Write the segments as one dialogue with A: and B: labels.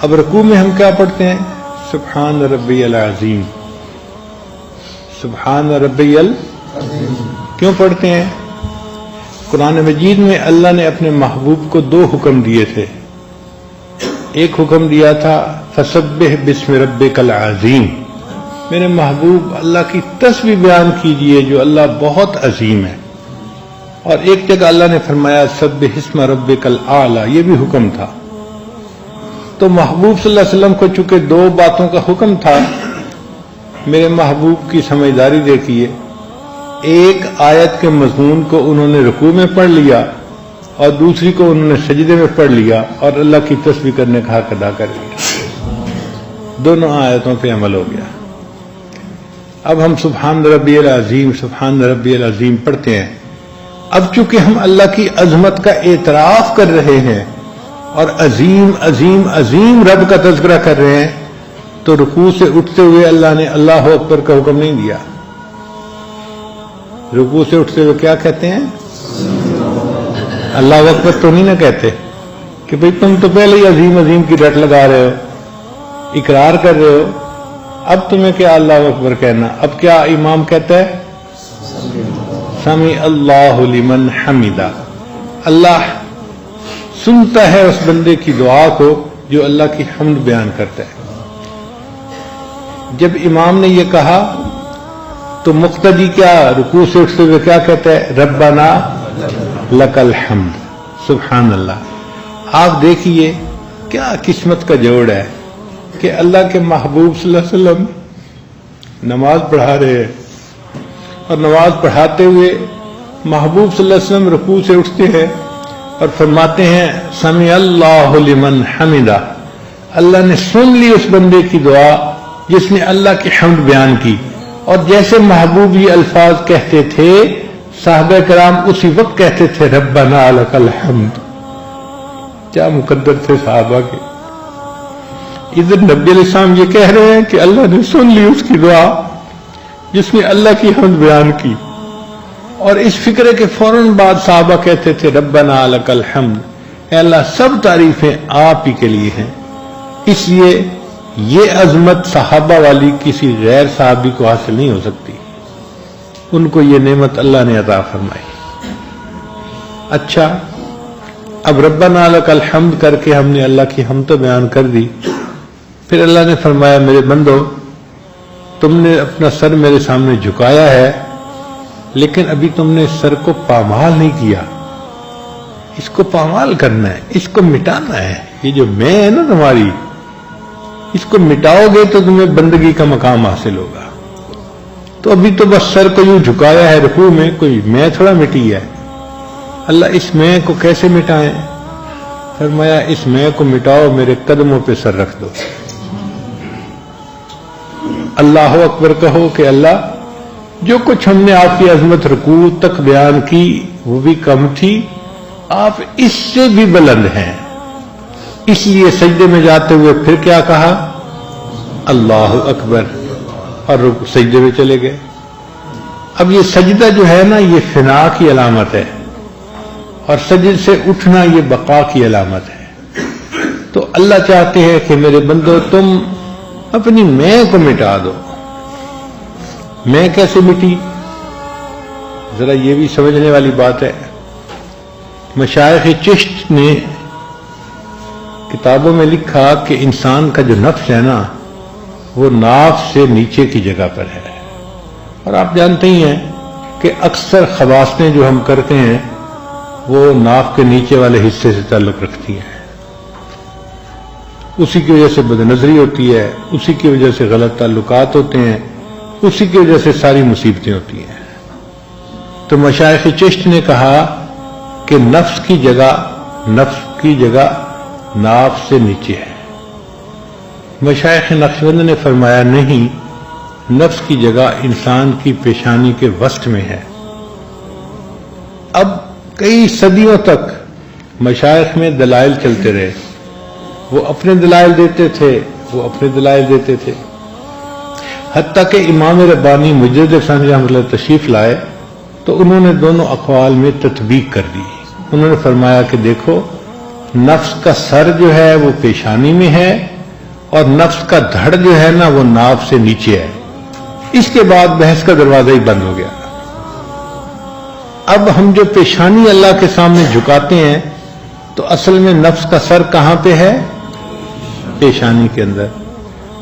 A: اب رکوع میں ہم کیا پڑھتے ہیں؟ سبحان ربی العظیم، سبحان ربی العظیم کیوں پڑھتے ہیں؟ قرآن مجید میں اللہ نے اپنے محبوب کو 2 حکم دیے تھے. ایک حکم دیا تھا فسبح بسم ربک العظیم، میرے محبوب اللہ کی تسبیح بیان کیجئے جو اللہ بہت عظیم ہے. اور ایک جگہ اللہ نے فرمایا سبح اسم ربک الاعلی، یہ بھی حکم تھا. تو محبوب صلی اللہ علیہ وسلم کو چونکہ 2 باتوں کا حکم تھا، میرے محبوب کی سمجھداری دیکھیے، ایک آیت کے مضمون کو انہوں نے رکوع میں پڑھ لیا اور دوسری کو انہوں نے سجدے میں پڑھ لیا اور اللہ کی تسبیح کرنے کا حق ادا کر لیا. دونوں آیتوں پہ عمل ہو گیا. اب ہم سبحان ربی العظیم سبحان ربی العظیم پڑھتے ہیں. اب چونکہ ہم اللہ کی عظمت کا اعتراف کر رہے ہیں اور عظیم عظیم عظیم رب کا تذکرہ کر رہے ہیں، تو رکوع سے اٹھتے ہوئے اللہ نے اللہ اکبر کا حکم نہیں دیا. رکوع سے اٹھتے ہوئے کیا کہتے ہیں؟ اللہ اکبر تو نہیں نہ کہتے کہ بھئی تم تو پہلے ہی عظیم عظیم کی رٹ لگا رہے ہو، اقرار کر رہے ہو، اب تمہیں کیا اللہ اکبر کہنا؟ اب کیا امام کہتا ہے؟ سمع اللہ لمن حمدہ، اللہ سنتا ہے اس بندے کی دعا کو جو اللہ کی حمد بیان کرتا ہے. جب امام نے یہ کہا تو مقتدی کیا رکوع سے اٹھتے ہوئے کیا کہتا ہے؟ ربنا لک الحمد. سبحان اللہ. آپ دیکھیے کیا قسمت کا جوڑ ہے کہ اللہ کے محبوب صلی اللہ علیہ وسلم نماز پڑھا رہے ہیں اور نماز پڑھاتے ہوئے محبوب صلی اللہ علیہ وسلم رکوع سے اٹھتے ہیں اور فرماتے ہیں سمع اللہ لمن حمدہ، اللہ نے سن لی اس بندے کی دعا جس نے اللہ کی حمد بیان کی. اور جیسے محبوب یہ الفاظ کہتے تھے، صحابہ کرام اسی وقت کہتے تھے ربنا لک الحمد. کیا مقدر تھے صحابہ کے. ادھر نبی علیہ السلام یہ کہہ رہے ہیں کہ اللہ نے سن لی اس کی دعا جس نے اللہ کی حمد بیان کی، اور اس فکرے کے فوراً بعد صحابہ کہتے تھے ربنا لک الحمد، اے اللہ سب تعریفیں آپ ہی کے لیے ہیں. اس لیے یہ عظمت صحابہ والی کسی غیر صحابی کو حاصل نہیں ہو سکتی. ان کو یہ نعمت اللہ نے عطا فرمائی. اچھا، اب ربنا لک الحمد کر کے ہم نے اللہ کی حمد تو بیان کر دی. پھر اللہ نے فرمایا میرے بندو، تم نے اپنا سر میرے سامنے جھکایا ہے، لیکن ابھی تم نے سر کو پامال نہیں کیا. اس کو پامال کرنا ہے، اس کو مٹانا ہے. یہ جو میں ہے نا تمہاری، اس کو مٹاؤ گے تو تمہیں بندگی کا مقام حاصل ہوگا. تو ابھی تو بس سر کو یوں جھکایا ہے رکوع میں، کوئی میں تھوڑا مٹی ہے. اللہ اس میں کو کیسے مٹائیں؟ فرمایا اس میں کو مٹاؤ، میرے قدموں پہ سر رکھ دو. اللہ اکبر کہو کہ اللہ جو کچھ ہم نے آپ کی عظمت رکوع تک بیان کی وہ بھی کم تھی، آپ اس سے بھی بلند ہیں. اس لیے سجدے میں جاتے ہوئے پھر کیا کہا؟ اللہ اکبر، اور سجدے میں چلے گئے. اب یہ سجدہ جو ہے نا یہ فنا کی علامت ہے، اور سجد سے اٹھنا یہ بقا کی علامت ہے. تو اللہ چاہتے ہیں کہ میرے بندو تم اپنی میں کو مٹا دو. میں کیسے مٹی؟ ذرا یہ بھی سمجھنے والی بات ہے. مشائخ چشت نے کتابوں میں لکھا کہ انسان کا جو نفس ہے نا وہ ناف سے نیچے کی جگہ پر ہے. اور آپ جانتے ہی ہیں کہ اکثر خواصیں جو ہم کرتے ہیں وہ ناف کے نیچے والے حصے سے تعلق رکھتی ہیں. اسی کی وجہ سے بدنظری ہوتی ہے، اسی کی وجہ سے غلط تعلقات ہوتے ہیں، اسی کی وجہ سے ساری مصیبتیں ہوتی ہیں. تو مشائخ چشت نے کہا کہ نفس کی جگہ ناف سے نیچے ہے. مشائخ نقشبند نے فرمایا نہیں، نفس کی جگہ انسان کی پیشانی کے وسط میں ہے. اب کئی صدیوں تک مشائخ میں دلائل چلتے رہے. وہ اپنے دلائل دیتے تھے، حتیٰ کہ امام ربانی مجدد ثانی رحمۃ اللہ تشریف لائے تو انہوں نے دونوں اقوال میں تطبیق کر دی. انہوں نے فرمایا کہ دیکھو نفس کا سر جو ہے وہ پیشانی میں ہے اور نفس کا دھڑ جو ہے نا وہ ناف سے نیچے ہے. اس کے بعد بحث کا دروازہ ہی بند ہو گیا. اب ہم جو پیشانی اللہ کے سامنے جھکاتے ہیں تو اصل میں نفس کا سر کہاں پہ ہے؟ پیشانی کے اندر.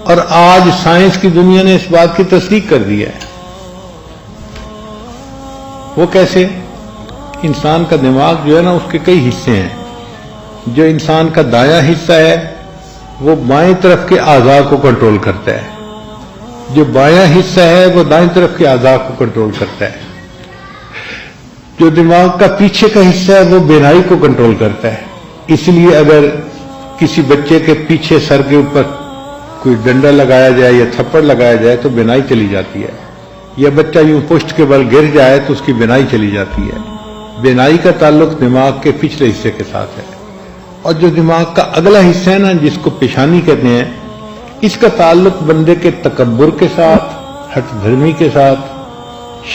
A: اور آج سائنس کی دنیا نے اس بات کی تصدیق کر دی ہے. وہ کیسے؟ انسان کا دماغ جو ہے نا اس کے کئی حصے ہیں. جو انسان کا دایاں حصہ ہے وہ بائیں طرف کے اعضاء کو کنٹرول کرتا ہے. جو بایاں حصہ ہے وہ دائیں طرف کے اعضاء کو کنٹرول کرتا ہے. جو دماغ کا پیچھے کا حصہ ہے وہ بینائی کو کنٹرول کرتا ہے. اس لیے اگر کسی بچے کے پیچھے سر کے اوپر کوئی ڈنڈا لگایا جائے یا تھپڑ لگایا جائے تو بینائی چلی جاتی ہے. یا بچہ یوں پشت کے بل گر جائے تو اس کی بینائی چلی جاتی ہے. بینائی کا تعلق دماغ کے پچھلے حصے کے ساتھ ہے. اور جو دماغ کا اگلا حصہ ہے نا جس کو پیشانی کہتے ہیں، اس کا تعلق بندے کے تکبر کے ساتھ، ہٹ دھرمی کے ساتھ،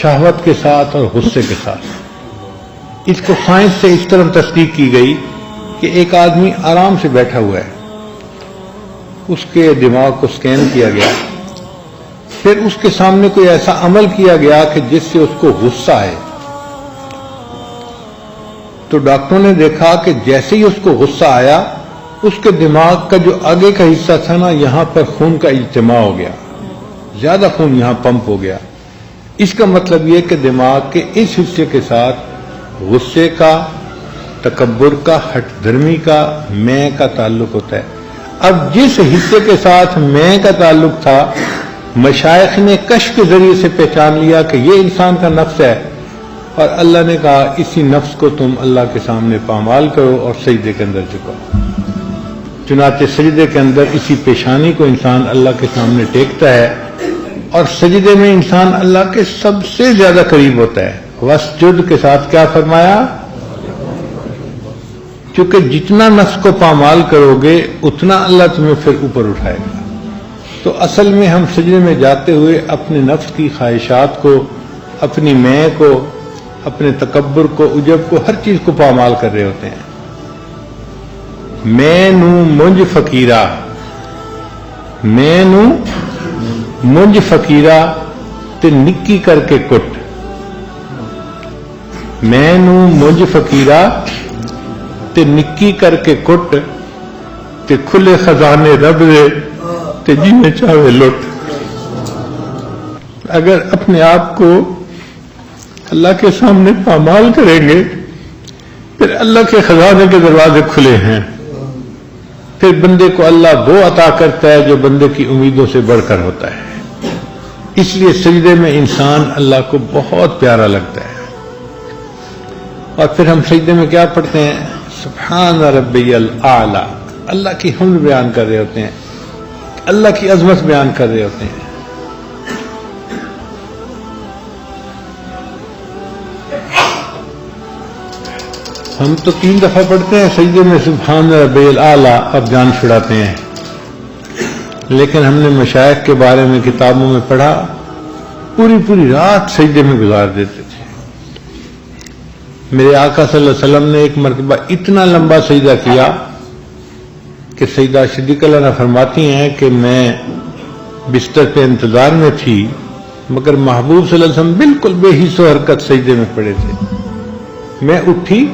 A: شہوت کے ساتھ اور غصے کے ساتھ. اس کو سائنس سے اس طرح تصدیق کی گئی کہ ایک آدمی آرام سے بیٹھا ہوا ہے، اس کے دماغ کو سکین کیا گیا، پھر اس کے سامنے کوئی ایسا عمل کیا گیا کہ جس سے اس کو غصہ آئے. تو ڈاکٹروں نے دیکھا کہ جیسے ہی اس کو غصہ آیا اس کے دماغ کا جو آگے کا حصہ تھا نا یہاں پر خون کا اجتماع ہو گیا، زیادہ خون یہاں پمپ ہو گیا. اس کا مطلب یہ کہ دماغ کے اس حصے کے ساتھ غصے کا، تکبر کا، ہٹ دھرمی کا، میں کا تعلق ہوتا ہے. اب جس حصے کے ساتھ میں کا تعلق تھا مشائخ نے کشف کے ذریعے سے پہچان لیا کہ یہ انسان کا نفس ہے، اور اللہ نے کہا اسی نفس کو تم اللہ کے سامنے پامال کرو اور سجدے کے اندر جھکاؤ. چنانچہ سجدے کے اندر اسی پیشانی کو انسان اللہ کے سامنے ٹیکتا ہے اور سجدے میں انسان اللہ کے سب سے زیادہ قریب ہوتا ہے. وسجد کے ساتھ کیا فرمایا؟ کیونکہ جتنا نفس کو پامال کرو گے اتنا اللہ تمہیں پھر اوپر اٹھائے گا. تو اصل میں ہم سجدے میں جاتے ہوئے اپنے نفس کی خواہشات کو، اپنی میں کو، اپنے تکبر کو، عجب کو، ہر چیز کو پامال کر رہے ہوتے ہیں. میں نو منج فقیرہ، میں نو منج فقیرہ تے نکی کر کے کٹ. میں نو منج فقیرہ تے نکی کر کے کٹ تے کھلے خزانے رب دے تے جنہیں چاہے لٹ. اگر اپنے آپ کو اللہ کے سامنے پامال کریں گے پھر اللہ کے خزانے کے دروازے کھلے ہیں. پھر بندے کو اللہ وہ عطا کرتا ہے جو بندے کی امیدوں سے بڑھ کر ہوتا ہے. اس لیے سجدے میں انسان اللہ کو بہت پیارا لگتا ہے. اور پھر ہم سجدے میں کیا پڑھتے ہیں؟ سبحان ربی الاعلی. اللہ کی حمد بیان کر رہے ہوتے ہیں، اللہ کی عظمت بیان کر رہے ہوتے ہیں. ہم تو 3 دفعہ پڑھتے ہیں سجدے میں سبحان ربی الاعلی، اب جان چھڑاتے ہیں. لیکن ہم نے مشائخ کے بارے میں کتابوں میں پڑھا پوری رات سجدے میں گزار دیتے تھے. میرے آقا صلی اللہ علیہ وسلم نے ایک مرتبہ اتنا لمبا سجدہ کیا کہ سیدہ صدیقہ عنہا فرماتی ہیں کہ میں بستر پہ انتظار میں تھی مگر محبوب صلی اللہ علیہ وسلم بالکل بے حس و حرکت سجدے میں پڑے تھے. میں اٹھی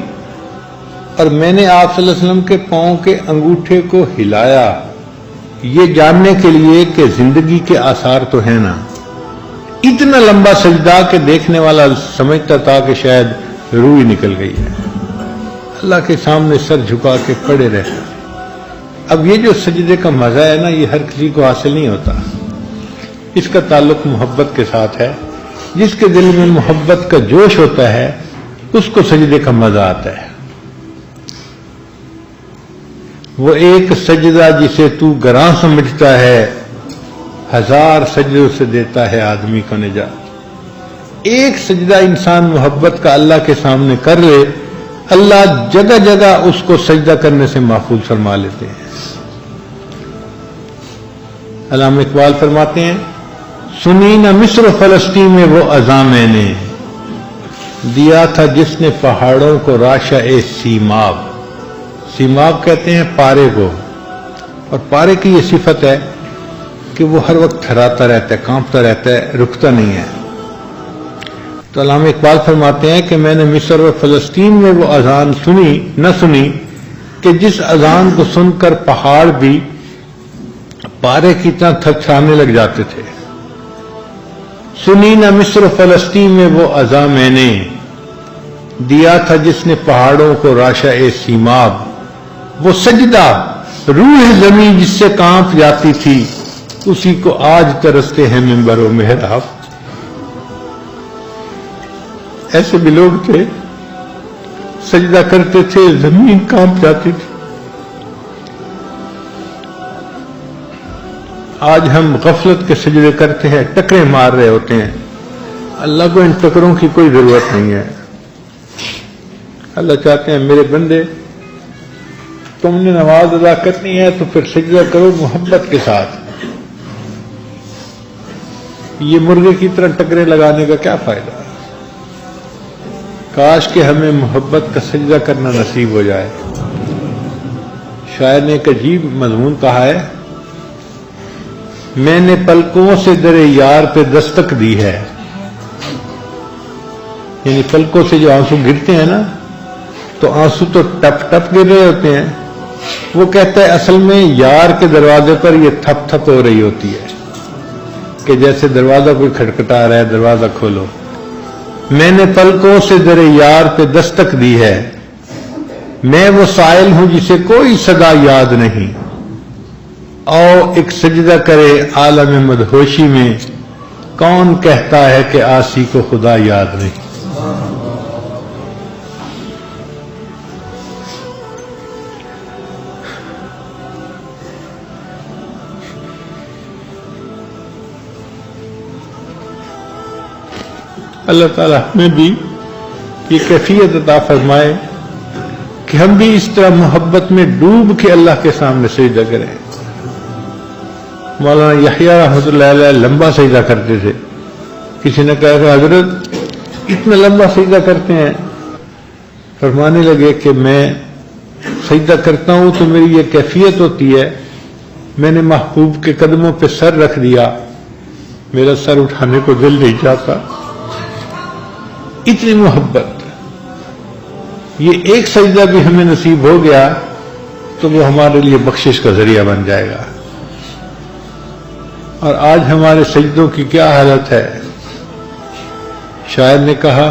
A: اور میں نے آپ صلی اللہ علیہ وسلم کے پاؤں کے انگوٹھے کو ہلایا یہ جاننے کے لیے کہ زندگی کے آثار تو ہیں نا. اتنا لمبا سجدہ کہ دیکھنے والا سمجھتا تھا کہ شاید روح ہی نکل گئی ہے. اللہ کے سامنے سر جھکا کے پڑے رہے. اب یہ جو سجدے کا مزہ ہے نا یہ ہر کسی کو حاصل نہیں ہوتا. اس کا تعلق محبت کے ساتھ ہے. جس کے دل میں محبت کا جوش ہوتا ہے اس کو سجدے کا مزہ آتا ہے. وہ ایک سجدہ جسے تو گراں سمجھتا ہے 1000 سجدوں سے دیتا ہے آدمی کو نجات. ایک سجدہ انسان محبت کا اللہ کے سامنے کر لے اللہ جگہ جگہ اس کو سجدہ کرنے سے محفوظ فرما لیتے ہیں. علامہ اقبال فرماتے ہیں سنی نہ مصر و فلسطین میں وہ اذاں میں نے دیا تھا جس نے پہاڑوں کو راشع سیماب. سیماب کہتے ہیں پارے کو، اور پارے کی یہ صفت ہے کہ وہ ہر وقت تھراتا رہتا ہے، کانپتا رہتا ہے، رکتا نہیں ہے۔ تو علامہ اقبال فرماتے ہیں کہ میں نے مصر اور فلسطین میں وہ اذان نہ سنی کہ جس اذان کو سن کر پہاڑ بھی پارے کی طرح تھرتھرانے لگ جاتے تھے۔ سنی نہ مصر و فلسطین میں وہ اذان میں نے، دیا تھا جس نے پہاڑوں کو راشا سیماب، وہ سجدہ روح زمین جس سے کانپ جاتی تھی، اسی کو آج ترستے ہیں منبر و محراب۔ ایسے بھی لوگ تھے سجدہ کرتے تھے زمین کانپ جاتی تھی۔ آج ہم غفلت کے سجدے کرتے ہیں، ٹکرے مار رہے ہوتے ہیں۔ اللہ کو ان ٹکروں کی کوئی ضرورت نہیں ہے۔ اللہ چاہتے ہیں میرے بندے تم نے نماز ادا کرنی ہے تو پھر سجدہ کرو محبت کے ساتھ۔ یہ مرغے کی طرح ٹکرے لگانے کا کیا فائدہ؟ کاش کہ ہمیں محبت کا سجدہ کرنا نصیب ہو جائے۔ شاعر نے ایک عجیب مضمون کہا ہے، میں نے پلکوں سے در یار پہ دستک دی ہے، یعنی پلکوں سے جو آنسو گرتے ہیں نا، تو آنسو تو ٹپ ٹپ گر رہے ہوتے ہیں، وہ کہتا ہے اصل میں یار کے دروازے پر یہ تھپ تھپ ہو رہی ہوتی ہے کہ جیسے دروازہ کوئی کھٹکھٹا رہا ہے، دروازہ کھولو۔ میں نے پلکوں سے در یار پہ دستک دی ہے، میں وہ سائل ہوں جسے کوئی صدا یاد نہیں، او ایک سجدہ کرے عالم مدہوشی میں، کون کہتا ہے کہ آسی کو خدا یاد نہیں۔ اللہ تعالیٰ ہمیں بھی یہ کیفیت عطا فرمائے کہ ہم بھی اس طرح محبت میں ڈوب کے اللہ کے سامنے سجدہ کریں۔ مولانا یحییٰ رحمۃ اللہ علیہ لمبا سجدہ کرتے تھے۔ کسی نے کہا کہ حضرت اتنا لمبا سجدہ کرتے ہیں؟ فرمانے لگے کہ میں سجدہ کرتا ہوں تو میری یہ کیفیت ہوتی ہے، میں نے محبوب کے قدموں پہ سر رکھ دیا، میرا سر اٹھانے کو دل نہیں چاہتا، اتنی محبت۔ یہ ایک سجدہ بھی ہمیں نصیب ہو گیا تو وہ ہمارے لیے بخشش کا ذریعہ بن جائے گا۔ اور آج ہمارے سجدوں کی کیا حالت ہے؟ شاعر نے کہا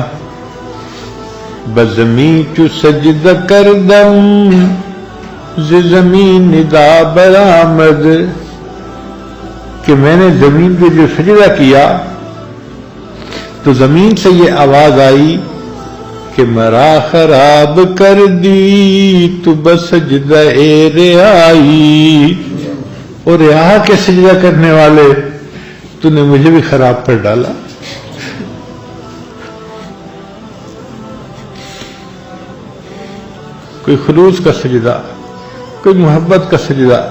A: بزمیں چو سجدہ کردم ز زمین ندا برآمد، کہ میں نے زمین پہ جو سجدہ کیا تو زمین سے یہ آواز آئی کہ مرا خراب کر دی تو بس سجدہ رعائی، اور رعا کے سجدہ کرنے والے تو نے مجھے بھی خراب کر ڈالا۔ کوئی خلوص کا سجدہ، کوئی محبت کا سجدہ،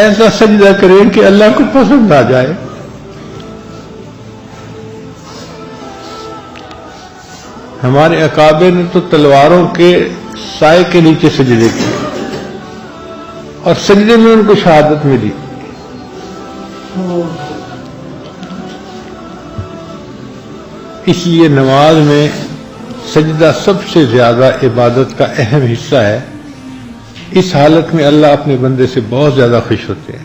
A: ایسا سجدہ کریں کہ اللہ کو پسند آ جائے۔ ہمارے اکابر نے تو تلواروں کے سائے کے نیچے سجدے کیے اور سجدے میں ان کو شہادت ملی۔ اس لیے نماز میں سجدہ سب سے زیادہ عبادت کا اہم حصہ ہے۔ اس حالت میں اللہ اپنے بندے سے بہت زیادہ خوش ہوتے ہیں۔